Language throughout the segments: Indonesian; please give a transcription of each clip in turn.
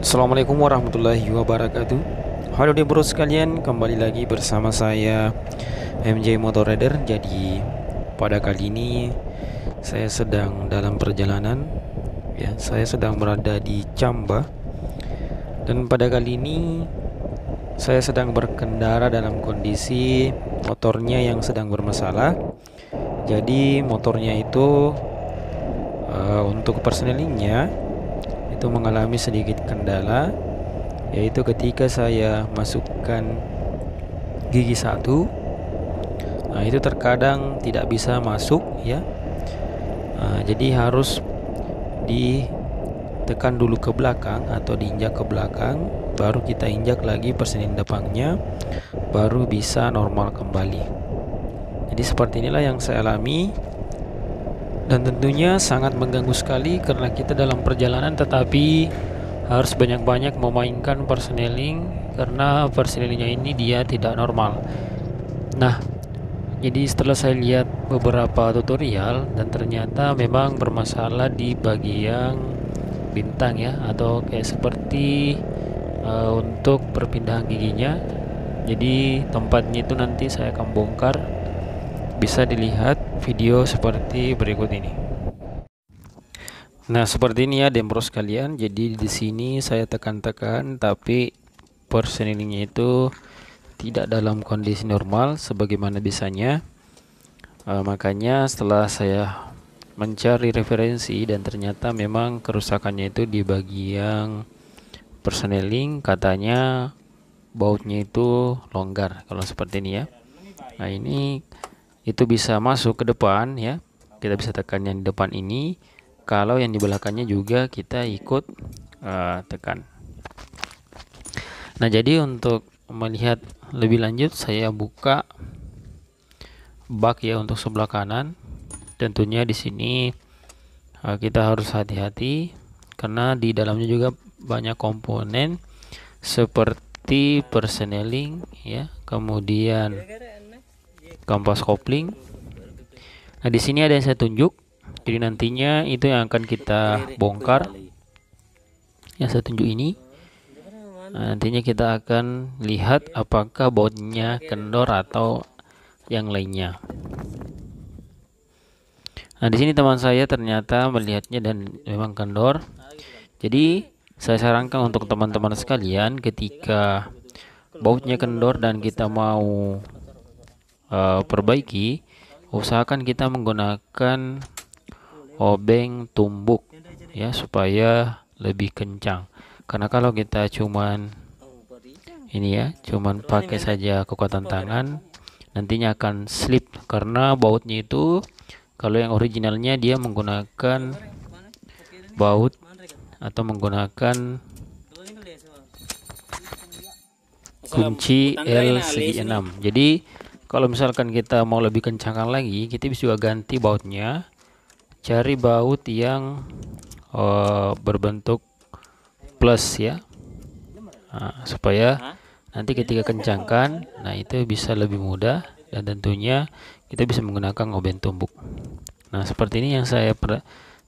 Assalamualaikum warahmatullahi wabarakatuh. Halo deh bro sekalian, kembali lagi bersama saya MJ Motor Rider. Jadi pada kali ini saya sedang dalam perjalanan ya, saya sedang berada di Camba. Dan pada kali ini saya sedang berkendara dalam kondisi motornya yang sedang bermasalah. Jadi motornya itu untuk persenelingnya itu mengalami sedikit kendala, yaitu ketika saya masukkan gigi satu, nah itu terkadang tidak bisa masuk ya. Jadi harus ditekan dulu ke belakang atau diinjak ke belakang, baru kita injak lagi perseneling depannya, baru bisa normal kembali. Jadi seperti inilah yang saya alami. Dan tentunya sangat mengganggu sekali karena kita dalam perjalanan tetapi harus banyak-banyak memainkan perseneling karena persenelingnya ini dia tidak normal. Nah, jadi setelah saya lihat beberapa tutorial dan ternyata memang bermasalah di bagian bintang ya, atau kayak seperti untuk perpindahan giginya. Jadi tempatnya itu nanti saya akan bongkar. Bisa dilihat video seperti berikut ini. Nah, seperti ini ya dembro sekalian. Jadi di sini saya tekan-tekan tapi persenelingnya itu tidak dalam kondisi normal sebagaimana biasanya. Makanya setelah saya mencari referensi dan ternyata memang kerusakannya itu di bagian perseneling, katanya bautnya itu longgar kalau seperti ini ya. Nah, ini itu bisa masuk ke depan ya, kita bisa tekan yang di depan ini, kalau yang di belakangnya juga kita ikut tekan. Nah, jadi untuk melihat lebih lanjut saya buka bak ya untuk sebelah kanan. Tentunya di sini kita harus hati-hati karena di dalamnya juga banyak komponen seperti perseneling ya, kemudian kampas kopling. Nah, di sini ada yang saya tunjuk. Jadi nantinya itu yang akan kita bongkar. Yang saya tunjuk ini. Nah, nantinya kita akan lihat apakah bautnya kendor atau yang lainnya. Nah, di sini teman saya ternyata melihatnya dan memang kendor. Jadi saya sarankan untuk teman-teman sekalian, ketika bautnya kendor dan kita mau perbaiki, usahakan kita menggunakan obeng tumbuk ya, supaya lebih kencang. Karena kalau kita cuman ini ya, cuman pakai saja kekuatan tangan, nantinya akan slip karena bautnya itu kalau yang originalnya dia menggunakan baut atau menggunakan kunci L segi 6. Jadi kalau misalkan kita mau lebih kencangkan lagi, kita bisa juga ganti bautnya, cari baut yang berbentuk plus ya, supaya nanti ketika kencangkan, nah itu bisa lebih mudah dan tentunya kita bisa menggunakan obeng tumbuk. Nah, seperti ini yang saya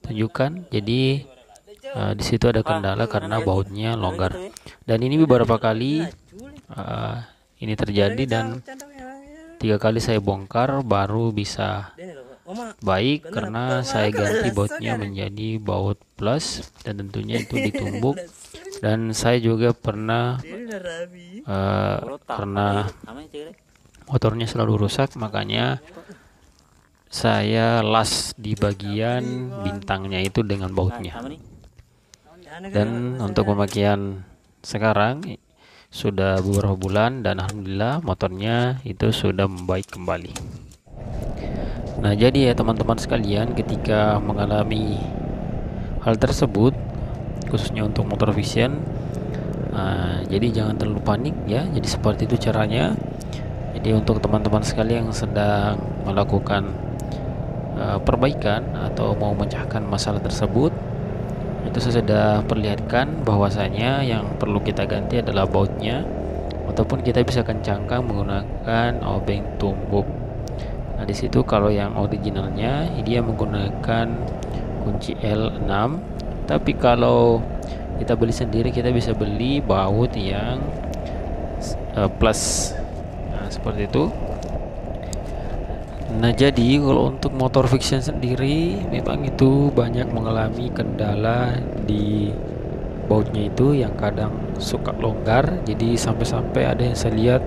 tunjukkan. Jadi di situ ada kendala karena bautnya longgar, dan ini beberapa kali ini terjadi dan 3 kali saya bongkar baru bisa baik karena saya ganti bautnya menjadi baut plus dan tentunya itu ditumbuk. Dan saya juga pernah karena motornya selalu rusak, makanya saya las di bagian bintangnya itu dengan bautnya. Dan untuk pemakaian sekarang sudah beberapa bulan dan alhamdulillah motornya itu sudah membaik kembali. Nah, jadi ya teman-teman sekalian, ketika mengalami hal tersebut khususnya untuk motor Vision, jadi jangan terlalu panik ya. Jadi seperti itu caranya. Jadi untuk teman-teman sekalian yang sedang melakukan perbaikan atau mau memecahkan masalah tersebut, itu saya sudah perlihatkan bahwasanya yang perlu kita ganti adalah bautnya, ataupun kita bisa kencangkan menggunakan obeng tumbuk. Nah, di situ kalau yang originalnya dia menggunakan kunci L6, tapi kalau kita beli sendiri, kita bisa beli baut yang plus. Nah, seperti itu. Nah, jadi kalau untuk motor fiction sendiri memang itu banyak mengalami kendala di bautnya itu yang kadang suka longgar. Jadi sampai-sampai ada yang saya lihat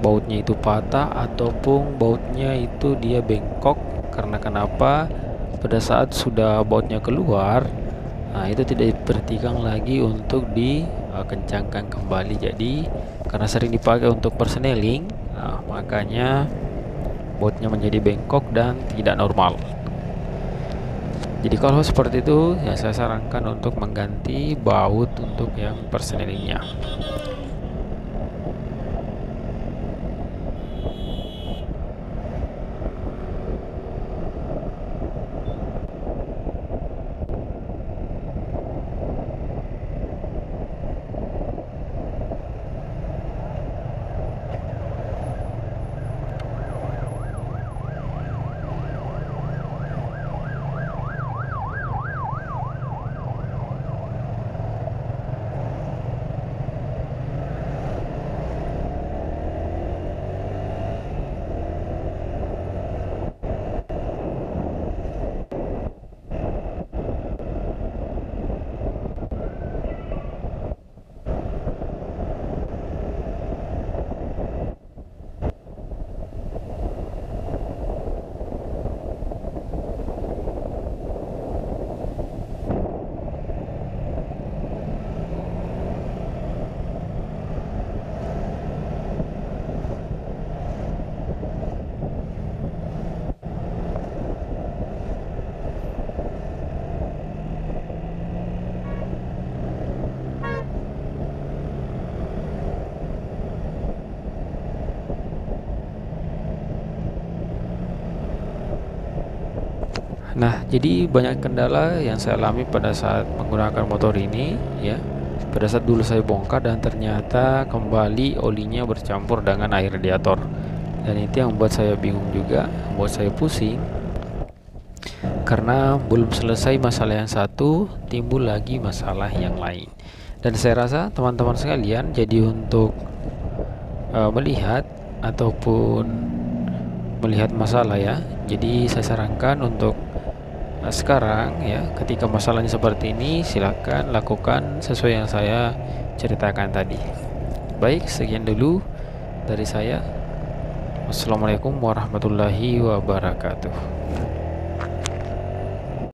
bautnya itu patah ataupun bautnya itu dia bengkok. Karena kenapa? Pada saat sudah bautnya keluar, nah itu tidak diperhatikan lagi untuk dikencangkan kembali. Jadi karena sering dipakai untuk persneling, nah, makanya bautnya menjadi bengkok dan tidak normal. Jadi kalau seperti itu ya saya sarankan untuk mengganti baut untuk yang persnelingnya. Nah, jadi banyak kendala yang saya alami pada saat menggunakan motor ini ya. Pada saat dulu saya bongkar dan ternyata kembali olinya bercampur dengan air radiator. Dan itu yang membuat saya bingung juga, membuat saya pusing. Karena belum selesai masalah yang satu, timbul lagi masalah yang lain. Dan saya rasa teman-teman sekalian, jadi untuk melihat ataupun melihat masalah ya. Jadi saya sarankan untuk sekarang ya, ketika masalahnya seperti ini, silakan lakukan sesuai yang saya ceritakan tadi. Baik, sekian dulu dari saya. Wassalamualaikum warahmatullahi wabarakatuh.